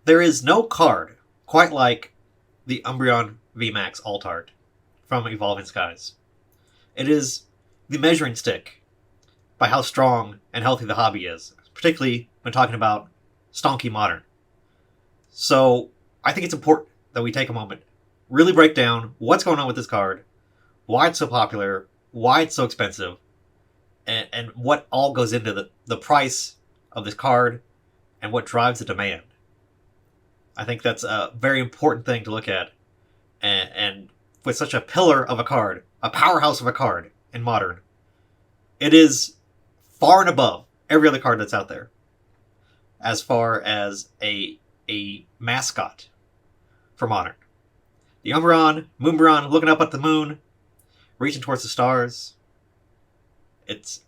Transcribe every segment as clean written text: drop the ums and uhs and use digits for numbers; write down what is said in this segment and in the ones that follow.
There is no card quite like the Umbreon Vmax Alt Art from Evolving Skies. It is the measuring stick by how strong and healthy the hobby is, particularly when talking about stonky modern. So I think it's important that we take a moment, really break down what's going on with this card, why it's so popular, why it's so expensive, and what all goes into the price of this card and what drives the demand. I think that's a very important thing to look at. And with such a pillar of a card, a powerhouse of a card in Modern, it is far and above every other card that's out there as far as a mascot for Modern. The Umbreon, Moonbreon, looking up at the moon, reaching towards the stars. It's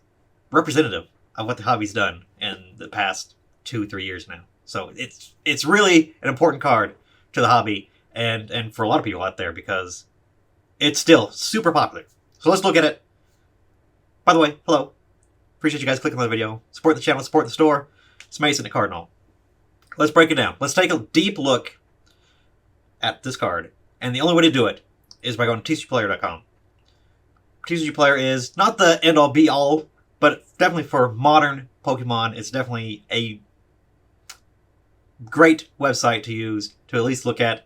representative of what the hobby's done in the past 2-3 years now. So it's really an important card to the hobby and for a lot of people out there because it's still super popular. So let's look at it. By the way, hello. Appreciate you guys clicking on the video. Support the channel, support the store. It's Mason at Cardinal. Let's break it down. Let's take a deep look at this card. And the only way to do it is by going to TCGplayer.com. TCG Player is not the end-all be-all, but definitely for modern Pokemon, it's definitely a great website to use to at least look at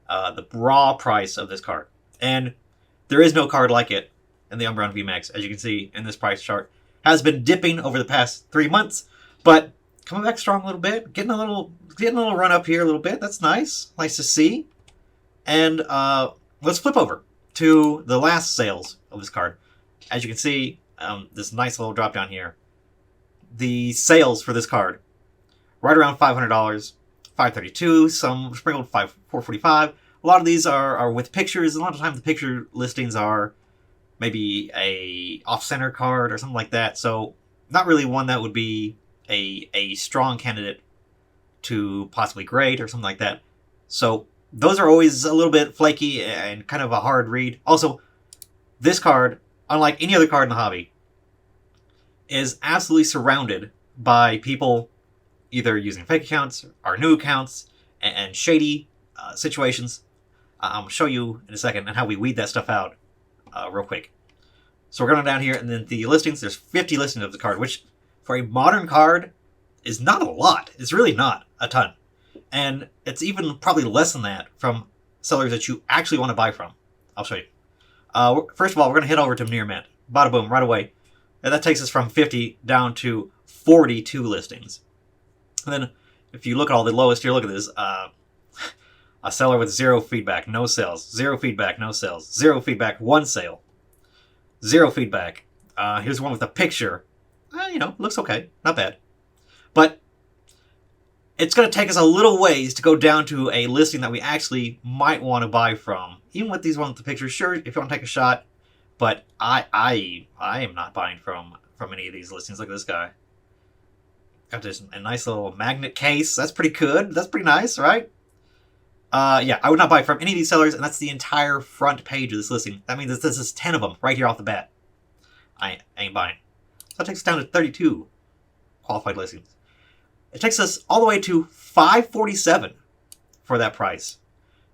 the raw price of this card. And there is no card like it in the Umbreon VMAX, as you can see in this price chart. Has been dipping over the past 3 months, but coming back strong a little bit, getting a little run up here a little bit. That's nice. Nice to see. And let's flip over to the last sales of this card. As you can see, this nice little drop down here. The sales for this card, right around $500, $532, some sprinkled $445. A lot of these are with pictures. A lot of times the picture listings are maybe a off-center card or something like that. So not really one that would be a strong candidate to possibly grade or something like that. So those are always a little bit flaky and kind of a hard read. Also, this card, unlike any other card in the hobby, is absolutely surrounded by people either using fake accounts or new accounts and shady situations. I'll show you in a second and how we weed that stuff out real quick. So we're going down here, and then the listings, there's 50 listings of the card, which for a modern card is not a lot. It's really not a ton. And it's even probably less than that from sellers that you actually want to buy from. I'll show you. First of all, we're going to head over to Near Mint. Bada boom, right away. And that takes us from 50 down to 42 listings. And then if you look at all the lowest here, look at this. A seller with 0 feedback, no sales. 0 feedback, no sales. 0 feedback, 1 sale. 0 feedback. Here's one with a picture. Looks okay. Not bad. But it's going to take us a little ways to go down to a listing that we actually might want to buy from. Even with these ones with the pictures, sure, if you want to take a shot. But I am not buying from any of these listings. Look at this guy. Got this a nice little magnet case. That's pretty good. That's pretty nice, right? Yeah, I would not buy from any of these sellers, and that's the entire front page of this listing. That means this is 10 of them right here off the bat. I ain't buying. So that takes us down to 32 qualified listings. It takes us all the way to $547 for that price.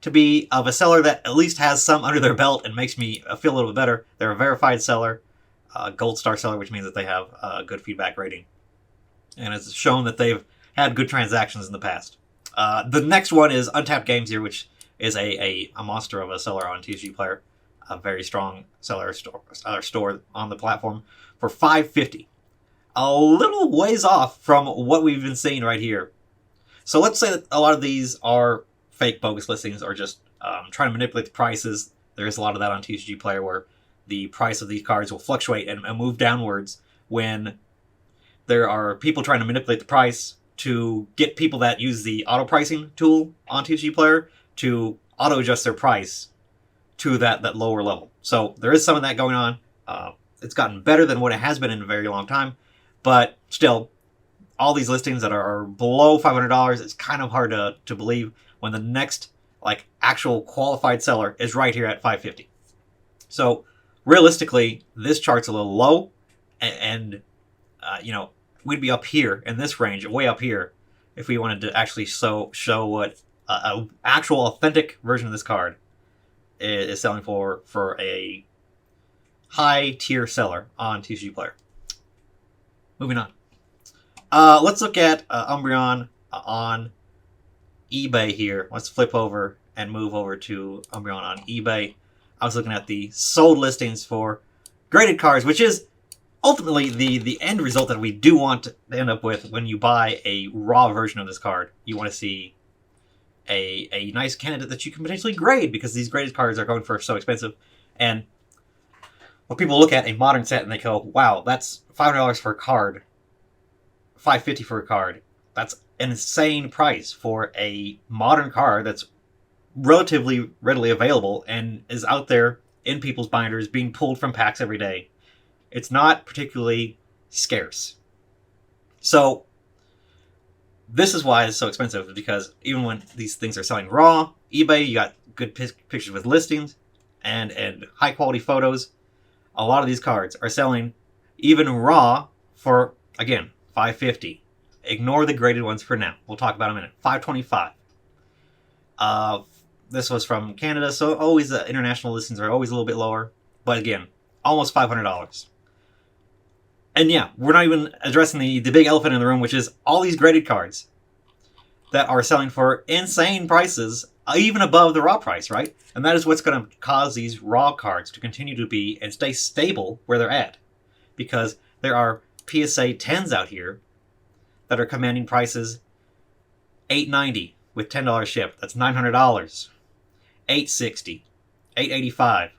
To be of a seller that at least has some under their belt and makes me feel a little bit better. They're a verified seller, a gold star seller, which means that they have a good feedback rating. And it's shown that they've had good transactions in the past. The next one is Untapped Games here, which is a monster of a seller on TCG Player. A very strong seller store on the platform for $550. A little ways off from what we've been seeing right here. So let's say that a lot of these are fake bogus listings or just trying to manipulate the prices. There is a lot of that on TCG Player where the price of these cards will fluctuate and move downwards when there are people trying to manipulate the price to get people that use the auto pricing tool on TCG Player to auto adjust their price to that lower level. So there is some of that going on. It's gotten better than what it has been in a very long time, but still, all these listings that are below $500, it's kind of hard to believe when the next actual qualified seller is right here at $550. So realistically, this chart's a little low, and we'd be up here in this range, way up here, if we wanted to actually show what a actual authentic version of this card is selling for a high tier seller on TCG Player. Moving on. Let's look at Umbreon on eBay here. Let's flip over and move over to Umbreon on eBay. I was looking at the sold listings for graded cards, which is ultimately the end result that we do want to end up with when you buy a raw version of this card. You want to see a nice candidate that you can potentially grade, because these graded cards are going for so expensive. And when people look at a modern set and they go, wow, that's $500 for a card, $550 for a card, that's an insane price for a modern card that's relatively readily available and is out there in people's binders being pulled from packs every day. It's not particularly scarce. So this is why it's so expensive, because even when these things are selling raw, eBay, you got good pictures with listings and high quality photos. A lot of these cards are selling even raw for, again, $550. Ignore the graded ones for now. We'll talk about them in a minute. $525. This was from Canada, so always the international listings are always a little bit lower. But again, almost $500. And yeah, we're not even addressing the big elephant in the room, which is all these graded cards that are selling for insane prices, even above the raw price, right? And that is what's going to cause these raw cards to continue to be and stay stable where they're at. Because there are PSA 10s out here that are commanding prices $890 with $10 ship. That's $900. $860, $885.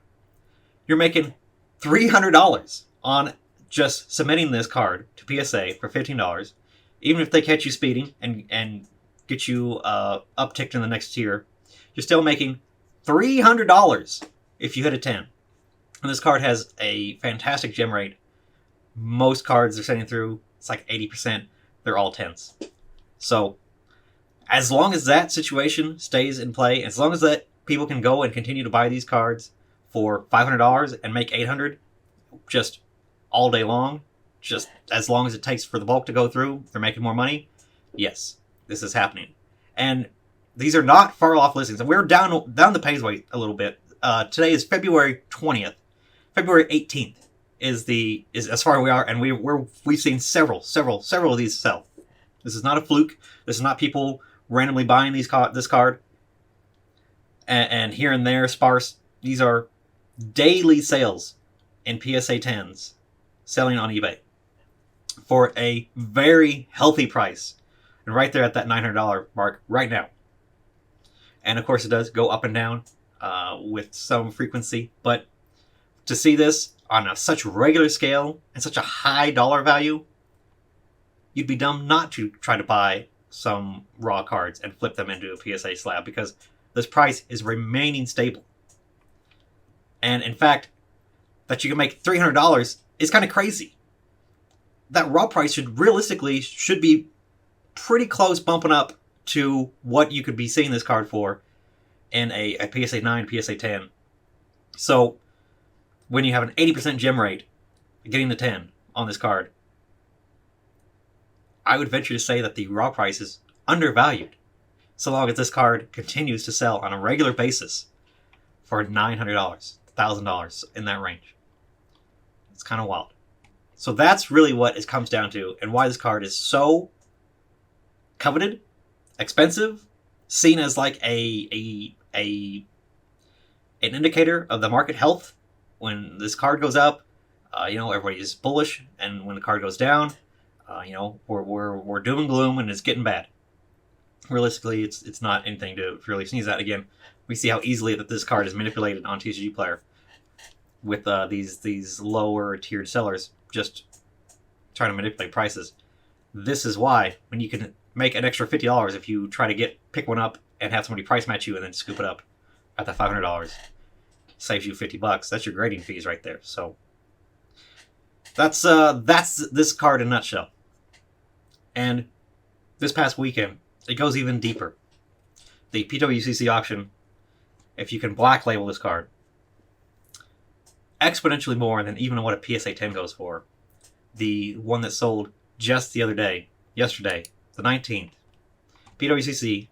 You're making $300 on just submitting this card to PSA for $15. Even if they catch you speeding and get you upticked in the next tier, you're still making $300 if you hit a 10. And this card has a fantastic gem rate. Most cards are sending through, it's like 80%. They're all 10s. So as long as that situation stays in play, as long as that people can go and continue to buy these cards for $500 and make $800 just all day long, just as long as it takes for the bulk to go through, they're making more money. Yes, this is happening. And these are not far off listings. And we're down the page weight a little bit. Today is February 20th. February 18th is as far as we are, and we've seen several of these sell. This is not a fluke. This is not people randomly buying this card and here and there sparse. These are daily sales in PSA 10s selling on eBay for a very healthy price, and right there at that $900 mark right now. And of course it does go up and down with some frequency, but to see this on such regular scale and such a high dollar value, you'd be dumb not to try to buy some raw cards and flip them into a PSA slab, because this price is remaining stable. And in fact, that you can make $300 is kind of crazy. That raw price should be pretty close bumping up to what you could be seeing this card for in a PSA 9, PSA 10. So when you have an 80% gem rate, getting the 10 on this card, I would venture to say that the raw price is undervalued, so long as this card continues to sell on a regular basis for $900, $1,000, in that range. It's kind of wild. So that's really what it comes down to, and why this card is so coveted, expensive, seen as like an indicator of the market health. When this card goes up, everybody's bullish, and when the card goes down, we're doom and gloom, and it's getting bad. Realistically, it's not anything to really sneeze at. Again, we see how easily that this card is manipulated on TCG Player with these lower tiered sellers just trying to manipulate prices. This is why, when you can make an extra $50 if you try to pick one up and have somebody price match you and then scoop it up at the $500, saves you $50. That's your grading fees right there. So that's this card in a nutshell. And this past weekend, it goes even deeper. The PWCC auction, if you can black label this card, exponentially more than even what a PSA 10 goes for. The one that sold just the other day, yesterday, the 19th, PWCC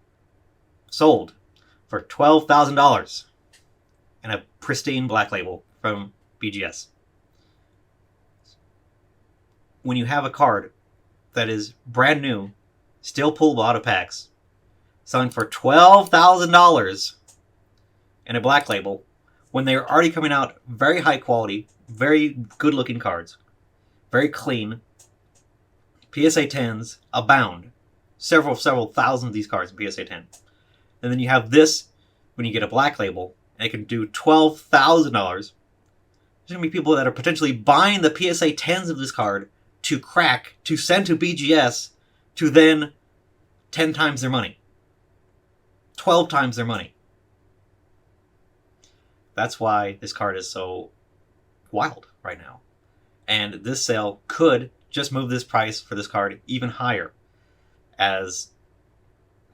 sold for $12,000 and a pristine black label from BGS. When you have a card that is brand new, still pullable out of packs, selling for $12,000 and a black label, when they're already coming out very high quality, very good looking cards, very clean, PSA 10s abound. Several thousand of these cards in PSA 10. And then you have this when you get a black label, and it can do $12,000. There's going to be people that are potentially buying the PSA 10s of this card to crack, to send to BGS, to then 10 times their money. 12 times their money. That's why this card is so wild right now. And this sale could just move this price for this card even higher. As,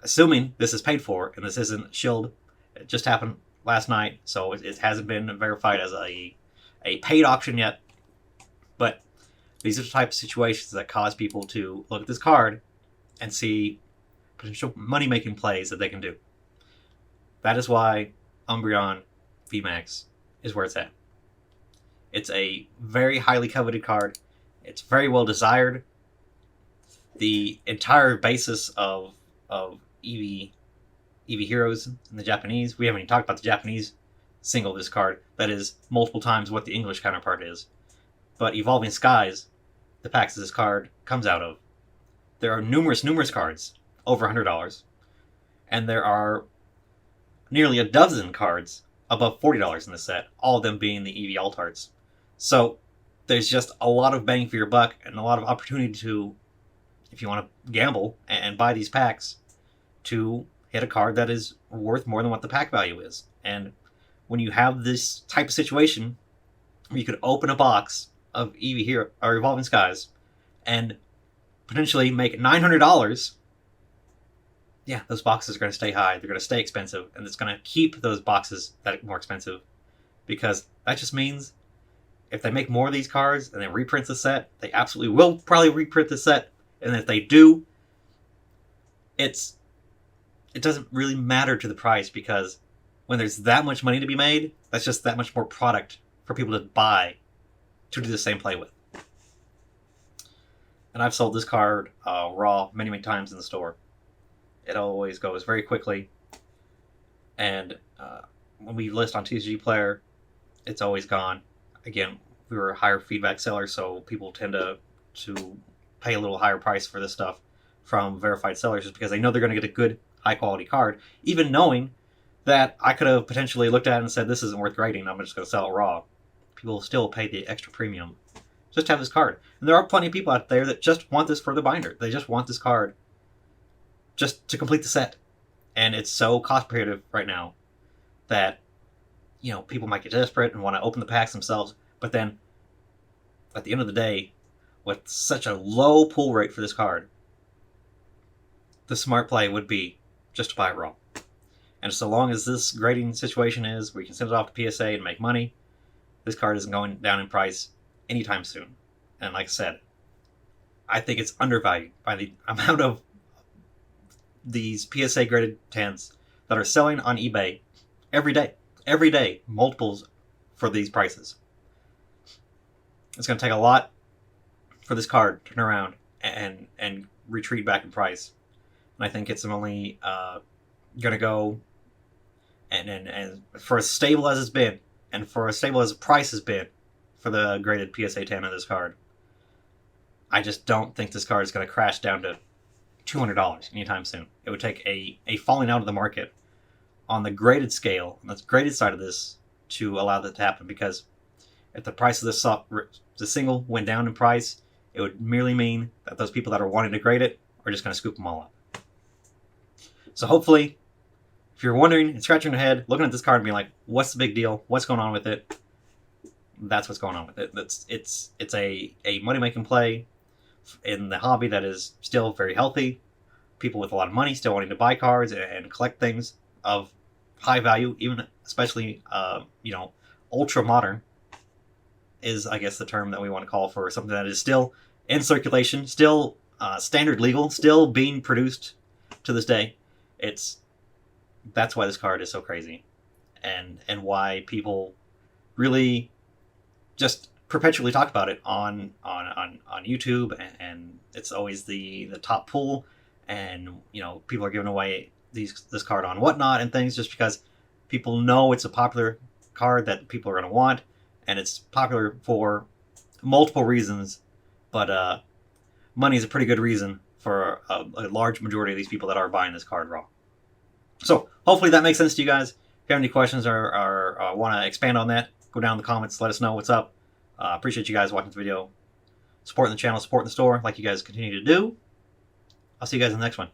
assuming this is paid for, and this isn't shilled, it just happened last night, so it hasn't been verified as a paid auction yet. But these are the type of situations that cause people to look at this card and see potential money-making plays that they can do. That is why Umbreon Vmax is where it's at. It's a very highly coveted card. It's very well desired. The entire basis of EV Heroes in the Japanese, we haven't even talked about the Japanese single of this card, that is multiple times what the English counterpart is. But Evolving Skies, the packs this card comes out of, there are numerous cards over $100, and there are nearly a dozen cards above $40 in the set, all of them being the EV Alt Arts. So there's just a lot of bang for your buck and a lot of opportunity to, if you want to gamble and buy these packs, to hit a card that is worth more than what the pack value is. And when you have this type of situation, you could open a box of EV Hero or Evolving Skies and potentially make $900. Yeah, those boxes are going to stay high. They're going to stay expensive, and it's going to keep those boxes that more expensive, because that just means if they make more of these cards and they reprint the set, they absolutely will probably reprint the set. And if they do, it doesn't really matter to the price, because when there's that much money to be made, that's just that much more product for people to buy to do the same play with. And I've sold this card raw many times in the store. It always goes very quickly. And when we list on TCG Player, it's always gone. Again, we were a higher feedback seller, so people tend to pay a little higher price for this stuff from verified sellers, just because they know they're going to get a good, high-quality card, even knowing that I could have potentially looked at it and said, this isn't worth grading, I'm just going to sell it raw. People still pay the extra premium just to have this card. And there are plenty of people out there that just want this for the binder. They just want this card just to complete the set. And it's so cost prohibitive right now that, people might get desperate and want to open the packs themselves. But then, at the end of the day, with such a low pull rate for this card, the smart play would be just to buy it raw. And so long as this grading situation is where you can send it off to PSA and make money, this card isn't going down in price anytime soon. And like I said, I think it's undervalued by the amount of these PSA graded 10s that are selling on eBay every day, multiples for these prices. It's going to take a lot for this card to turn around and retreat back in price. And I think it's only going to go, and for as stable as it's been, and for as stable as the price has been for the graded PSA 10 of this card, I just don't think this card is going to crash down to $200 anytime soon. It would take a falling out of the market on the graded scale, on the graded side of this, to allow that to happen. Because if the price of the single went down in price, it would merely mean that those people that are wanting to grade it are just going to scoop them all up. So hopefully, if you're wondering and scratching your head, looking at this card and being like, what's the big deal? What's going on with it? That's what's going on with it. It's a money-making play in the hobby that is still very healthy. People with a lot of money still wanting to buy cards and collect things of high value, even especially ultra modern is, I guess, the term that we want to call for something that is still in circulation, still standard legal, still being produced to this day. That's why this card is so crazy, and why people really just perpetually talk about it on YouTube, and it's always the top pull, and people are giving away this card on Whatnot and things just because people know it's a popular card that people are going to want, and it's popular for multiple reasons, but money is a pretty good reason for a large majority of these people that are buying this card raw. So hopefully that makes sense to you guys. If you have any questions or want to expand on that, go down in the comments, let us know what's up. Appreciate you guys watching this video, supporting the channel, supporting the store like you guys continue to do. I'll see you guys in the next one.